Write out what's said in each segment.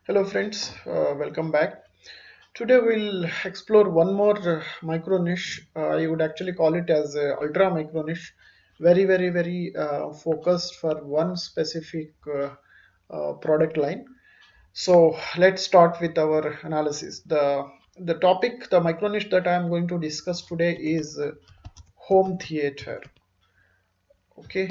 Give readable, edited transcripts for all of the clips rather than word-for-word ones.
Hello friends, welcome back. Today we'll explore one more micro niche. I would actually call it as ultra micro niche. Very focused for one specific product line. So let's start with our analysis. The topic, the micro niche that I am going to discuss today is home theater. Okay,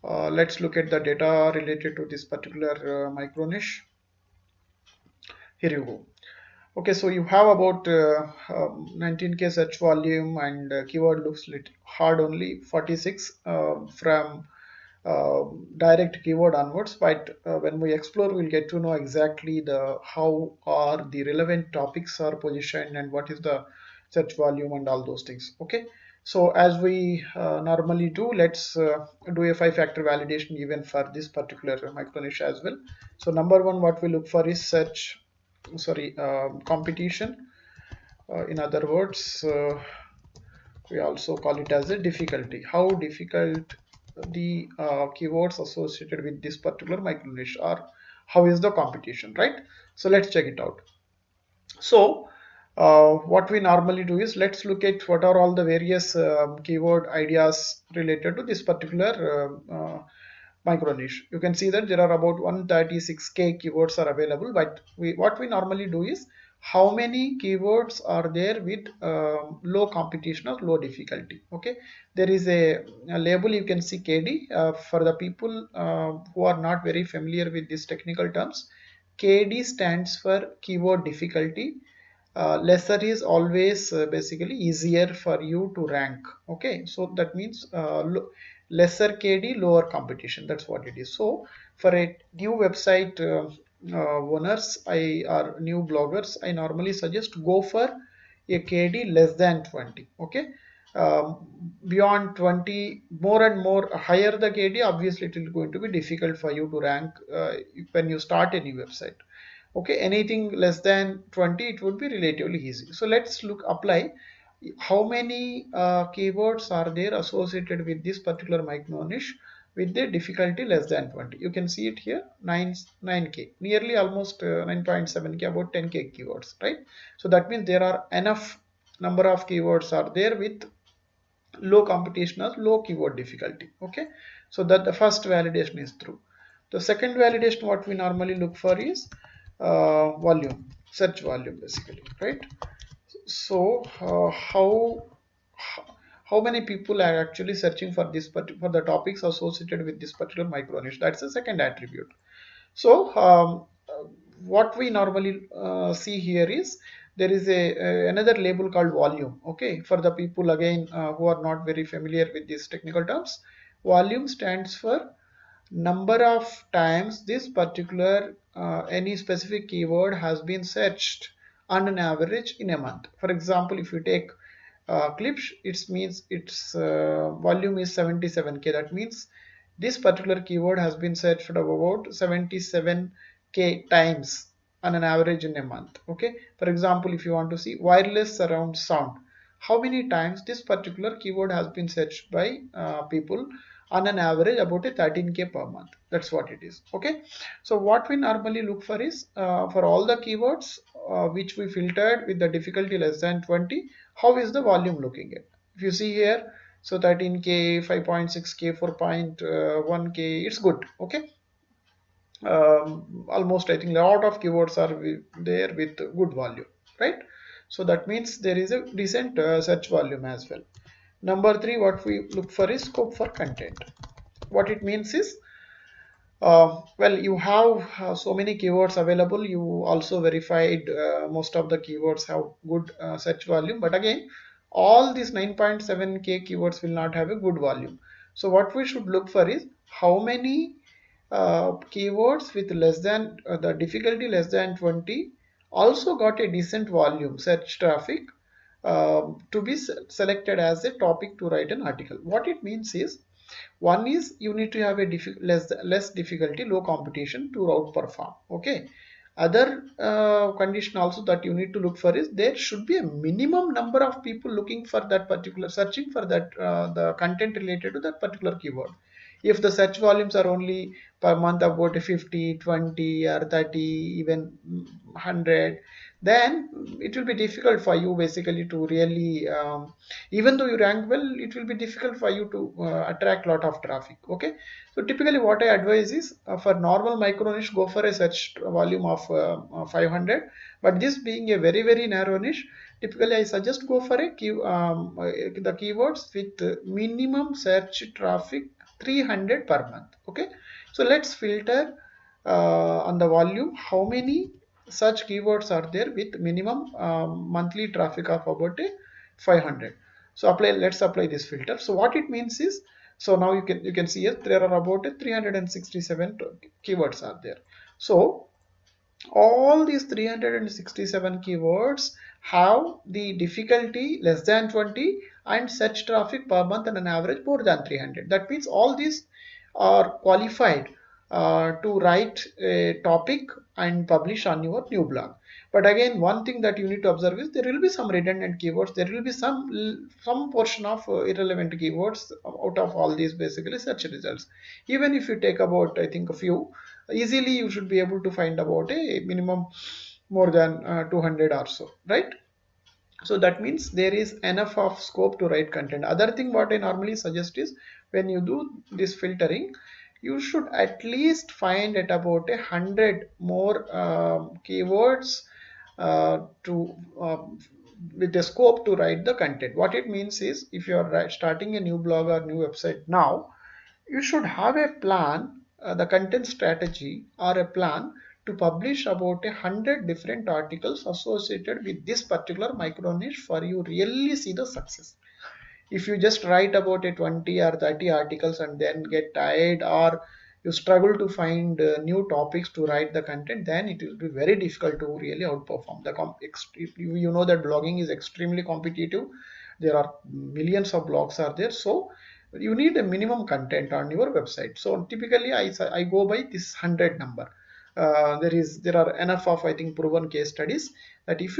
let's look at the data related to this particular micro niche. Here you go. Okay, so you have about 19K search volume and keyword looks lit hard only 46 from uh, direct keyword onwards. But when we explore, we'll get to know exactly the how are the relevant topics are positioned and what is the search volume and all those things. Okay, so as we normally do, let's do a five-factor validation even for this particular micro niche as well. So number one, what we look for is search sorry competition. In other words, we also call it as a difficulty, how difficult the keywords associated with this particular micro niche are, how is the competition, right? So let's check it out. So what we normally do is let's look at what are all the various keyword ideas related to this particular micro niche. You can see that there are about 136k keywords are available, but what we normally do is how many keywords are there with low competition or low difficulty. Okay, there is a label, you can see KD. For the people who are not very familiar with these technical terms, KD stands for keyword difficulty. Lesser is always basically easier for you to rank. Okay, so that means lesser KD, lower competition. That's what it is. So for a new website owners, I are new bloggers, I normally suggest go for a KD less than 20. Okay, beyond 20, more and more higher the KD, obviously it will going to be difficult for you to rank when you start a new website. Okay, anything less than 20 it would be relatively easy. So let's look apply how many keywords are there associated with this particular micro niche with the difficulty less than 20. You can see it here, 9k, nearly almost 9.7k, about 10k keywords, right? So that means there are enough number of keywords are there with low competition or low keyword difficulty. Okay, so that the first validation is through. The second validation what we normally look for is volume, search volume basically, right? So how many people are actually searching for this for the topics associated with this particular micro niche? That's the second attribute. So what we normally see here is there is a another label called volume. Okay, for the people again who are not very familiar with these technical terms, volume stands for number of times this particular any specific keyword has been searched on an average in a month. For example, if you take clips, it means its volume is 77k. That means this particular keyword has been searched about 77k times on an average in a month. Okay, for example, if you want to see wireless surround sound, how many times this particular keyword has been searched by people on an average about a 13k per month. That's what it is. Okay, so what we normally look for is for all the keywords which we filtered with the difficulty less than 20, how is the volume looking at? If you see here, so 13k, 5.6k, 4.1k, it's good. Okay, almost I think a lot of keywords are there with good volume, right? So that means there is a decent search volume as well. Number three, what we look for is scope for content. What it means is well, you have so many keywords available. You also verified most of the keywords have good search volume, but again, all these 9.7k keywords will not have a good volume. So what we should look for is how many keywords with less than the difficulty less than 20 also got a decent volume search traffic to be selected as a topic to write an article. What it means is, one is you need to have a less difficulty, low competition to outperform. Okay. Other condition also that you need to look for is there should be a minimum number of people looking for that particular, searching for that the content related to that particular keyword. If the search volumes are only per month about 50, 20 or 30, even 100, then it will be difficult for you basically to really, even though you rank well, it will be difficult for you to attract lot of traffic. Okay, so typically what I advise is, for normal micro niche, go for a search volume of 500. But this being a very very narrow niche, typically I suggest go for the keywords with minimum search traffic 300 per month. Okay, so let's filter on the volume how many such keywords are there with minimum monthly traffic of about 500. So let's apply this filter. So what it means is, so now you can see here there are about 367 keywords are there. So all these 367 keywords have the difficulty less than 20 and search traffic per month and an average more than 300. That means all these are qualified to write a topic and publish on your new blog. But again, one thing that you need to observe is there will be some redundant keywords, there will be some portion of irrelevant keywords out of all these basically search results. Even if you take about, I think, a few, easily you should be able to find about a minimum more than 200 or so, right? So that means there is enough of scope to write content. Other thing what I normally suggest is, when you do this filtering, you should at least find at about 100 more keywords to with the scope to write the content. What it means is, if you are starting a new blog or new website now, you should have a plan, the content strategy or a plan to publish about 100 different articles associated with this particular micro niche for you really see the success. If you just write about a 20 or 30 articles and then get tired, or you struggle to find new topics to write the content, then it will be very difficult to really outperform the you know that blogging is extremely competitive. There are millions of blogs are there, so you need a minimum content on your website. So typically I go by this 100 number. There are enough of, I think, proven case studies that if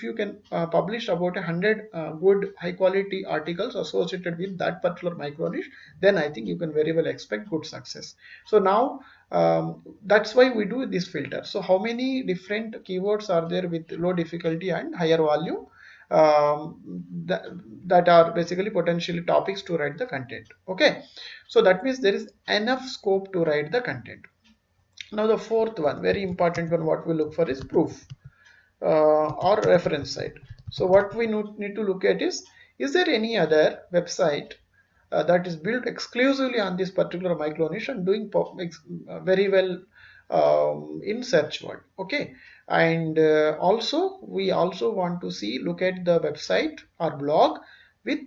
you can publish about 100 good high quality articles associated with that particular micro niche, then I think you can very well expect good success. So now, that's why we do this filter. So how many different keywords are there with low difficulty and higher volume, that, that are basically potentially topics to write the content. Okay, so that means there is enough scope to write the content. Now the fourth one, very important one, what we look for is proof or reference site. So what we need to look at is there any other website that is built exclusively on this particular micro niche and doing very well in search word. Okay, and also we also want to look at the website or blog with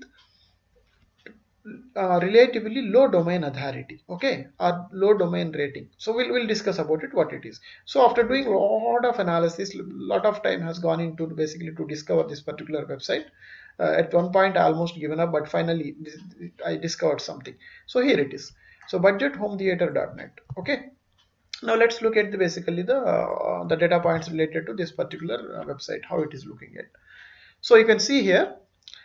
relatively low domain authority, okay, or low domain rating. So we'll discuss about it, what it is. So after doing a lot of analysis, lot of time has gone into basically to discover this particular website. At one point I almost given up, but finally I discovered something. So here it is. So budgethometheater.net. Okay, now let's look at basically the data points related to this particular website, how it is looking at. So you can see here,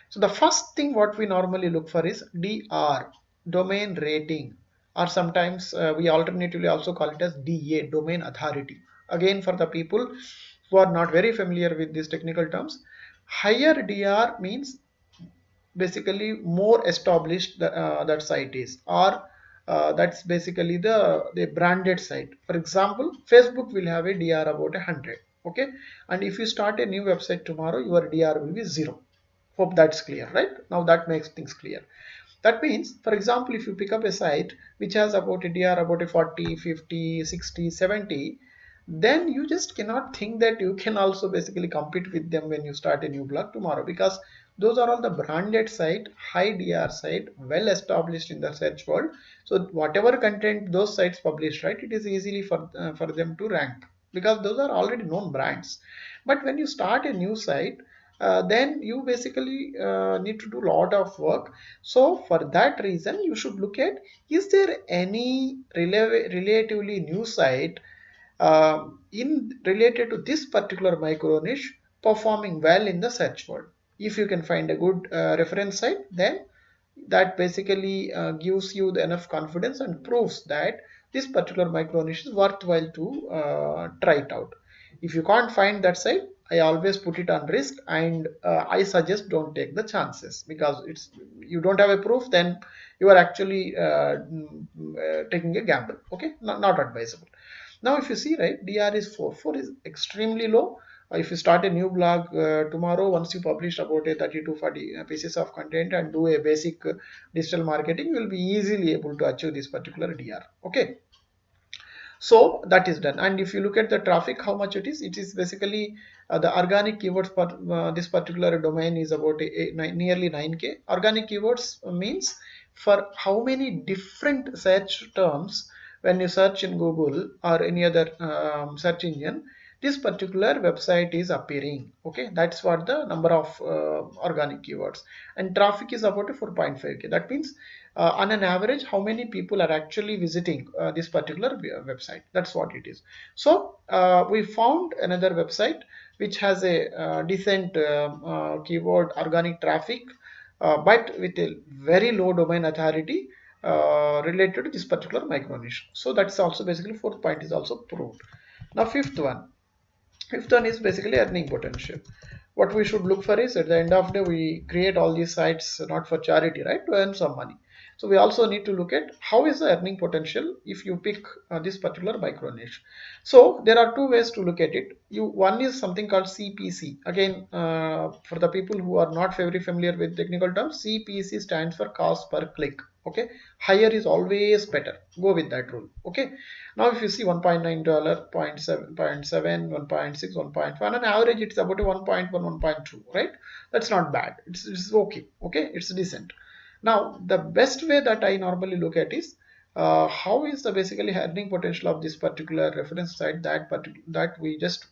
so the first thing what we normally look for is DR, domain rating, or sometimes we alternatively also call it as DA, domain authority. Again, for the people who are not very familiar with these technical terms, higher DR means basically more established that site is, or that's basically the branded site. For example, Facebook will have a DR about 100. Okay, and if you start a new website tomorrow, your DR will be 0. Hope that's clear, right? Now that makes things clear. That means, for example, if you pick up a site which has about a DR about a 40, 50, 60, 70, then you just cannot think that you can also basically compete with them when you start a new blog tomorrow, because those are all the branded site, high DR site, well established in the search world. So whatever content those sites publish, right, it is easily for them to rank, because those are already known brands. But when you start a new site, then you basically need to do a lot of work. So for that reason, you should look at, is there any relatively new site in related to this particular micro niche performing well in the search world. If you can find a good reference site, then that basically gives you the enough confidence and proves that this particular micro niche is worthwhile to try it out. If you can't find that site, I always put it on risk, and I suggest don't take the chances, because it's, you don't have a proof, then you are actually taking a gamble. Okay, not advisable. Now if you see, right, dr is 4 is extremely low. If you start a new blog tomorrow, once you publish about a 30 to 40 pieces of content and do a basic digital marketing, you will be easily able to achieve this particular dr. Okay, so that is done. And if you look at the traffic, how much it is basically the organic keywords for this particular domain is about nearly 9k. Organic keywords means for how many different search terms, when you search in Google or any other search engine, this particular website is appearing. Okay, that's what the number of organic keywords. And traffic is about 4.5k. That means on an average, how many people are actually visiting this particular website. That's what it is. So we found another website which has a decent keyword organic traffic, but with a very low domain authority related to this particular micro niche. So that's also basically fourth point is also proved. Now fifth one. Fifth one is basically earning potential. What we should look for is, at the end of the day, we create all these sites not for charity, right, to earn some money. So we also need to look at how is the earning potential if you pick this particular micro niche. So there are two ways to look at it. One is something called CPC. Again, for the people who are not very familiar with technical terms, CPC stands for cost per click. Okay, higher is always better. Go with that rule. Okay, now if you see $1.9, 0.7, 0.7, 1.6, 1.5, on average it's about a 1.1, 1.2, right? That's not bad. It's okay. Okay, it's decent. Now the best way that I normally look at is how is the basically earning potential of this particular reference site that we just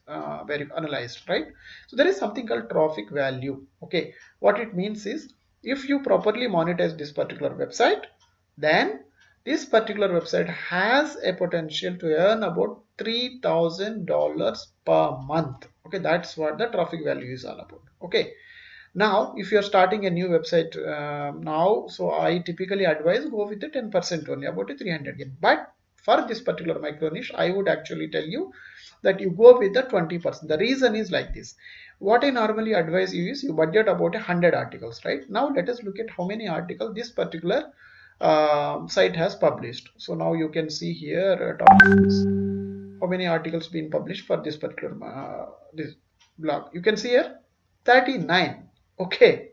very analyzed, right? So there is something called traffic value. Okay, what it means is, if you properly monetize this particular website, then this particular website has a potential to earn about $3,000 per month. Okay, that's what the traffic value is all about. Okay, now if you're starting a new website now, so I typically advise go with the 10% only, about a 300 yen. But for this particular micro niche, I would actually tell you that you go with the 20%. The reason is like this. What I normally advise you is, you budget about 100 articles, right? Now let us look at how many articles this particular site has published. So now you can see here how many articles been published for this particular this blog. You can see here 39. Okay,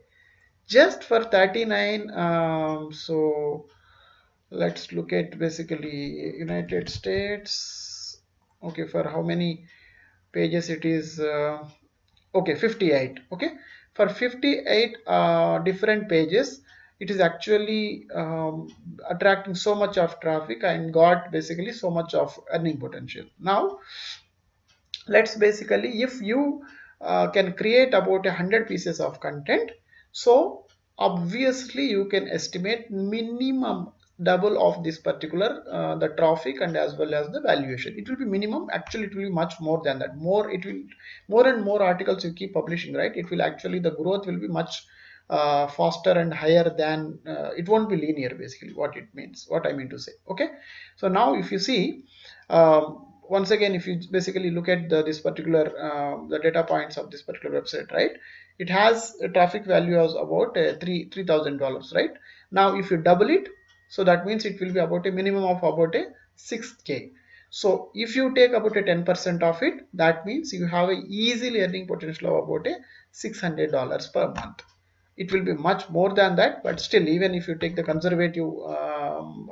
just for 39. So let's look at basically United States. Okay, for how many pages it is? Okay, 58. Okay, for 58 different pages, it is actually attracting so much of traffic and got basically so much of earning potential. Now let's basically, if you can create about 100 pieces of content, so obviously you can estimate minimum double of this particular the traffic and as well as the valuation. It will be minimum, actually it will be much more than that. More, it will, more and more articles you keep publishing, right, it will actually, the growth will be much faster and higher than it won't be linear, basically what it means, what I mean to say. Okay, so now if you see, once again, if you basically look at this particular the data points of this particular website, right, it has a traffic value of about $3,000, right? Now if you double it, so that means it will be about a minimum of about a 6k. So if you take about a 10% of it, that means you have a easily earning potential of about a $600 per month. It will be much more than that, but still, even if you take the conservative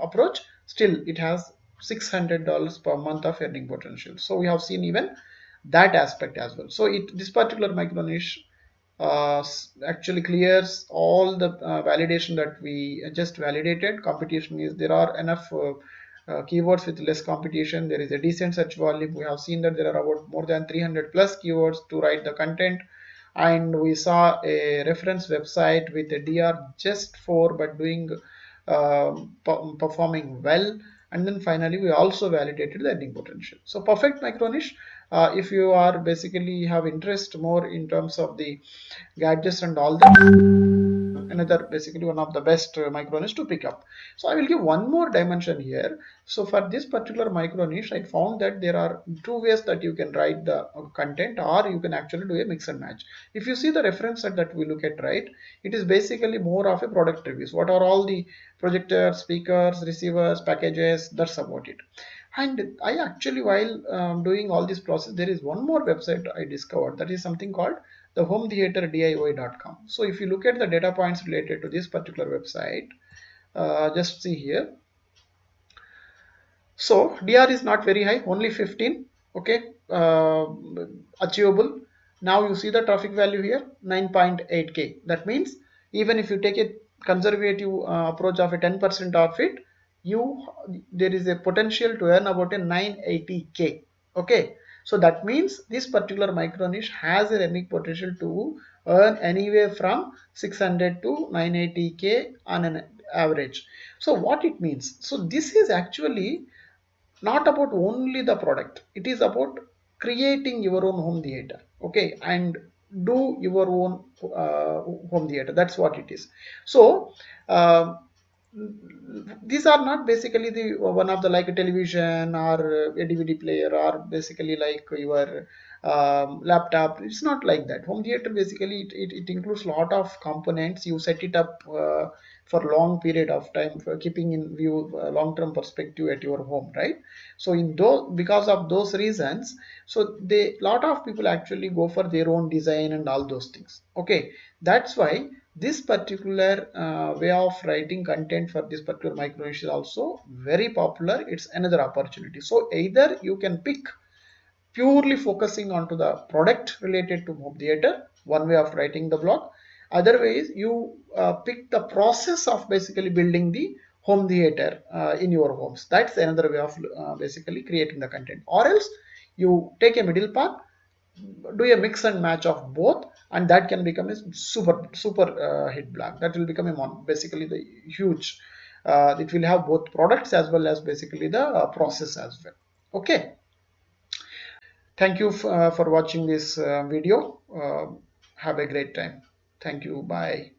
approach, still it has $600 per month of earning potential. So we have seen even that aspect as well. So this particular micro niche actually clears all the validation that we just validated. Competition is, there are enough keywords with less competition. There is a decent search volume. We have seen that there are about more than 300 plus keywords to write the content, and we saw a reference website with a dr just 4 but doing performing well. And then finally we also validated the earning potential. So perfect micro niche. If you are basically have interest more in terms of the gadgets and all that, another basically one of the best micro niche to pick up. So I will give one more dimension here. So for this particular micro niche, I found that there are two ways that you can write the content, or you can actually do a mix and match. If you see the reference set that we look at, right, it is basically more of a product reviews. What are all the projectors, speakers, receivers, packages? That's about it. And I actually, while doing all this process, there is one more website I discovered, that is something called the home theater DIY.com. So if you look at the data points related to this particular website, just see here. So DR is not very high, only 15. Okay, achievable. Now you see the traffic value here, 9.8K. That means even if you take a conservative approach of a 10% of it, you there is a potential to earn about a 980K. Okay, so that means this particular micro niche has a earning potential to earn anywhere from 600 to 980K on an average. So what it means? So this is actually not about only the product, it is about creating your own home theater, okay, and do your own home theater. That's what it is. So uh, these are not basically the one of the like a television or a DVD player, or basically like your laptop. It's not like that. Home theater basically it includes a lot of components. You set it up for long period of time, for keeping in view long-term perspective at your home, right? So in those, because of those reasons, so they lot of people actually go for their own design and all those things, okay. That's why this particular way of writing content for this particular micro niche is also very popular. It's another opportunity. So either you can pick purely focusing onto the product related to home theater, one way of writing the blog. Otherwise, you pick the process of basically building the home theater in your homes. That's another way of basically creating the content. Or else you take a middle path, do a mix and match of both, and that can become a super hit blog. That will become a basically the huge. It will have both products as well as basically the process as well. Okay. Thank you for watching this video. Have a great time. Thank you. Bye.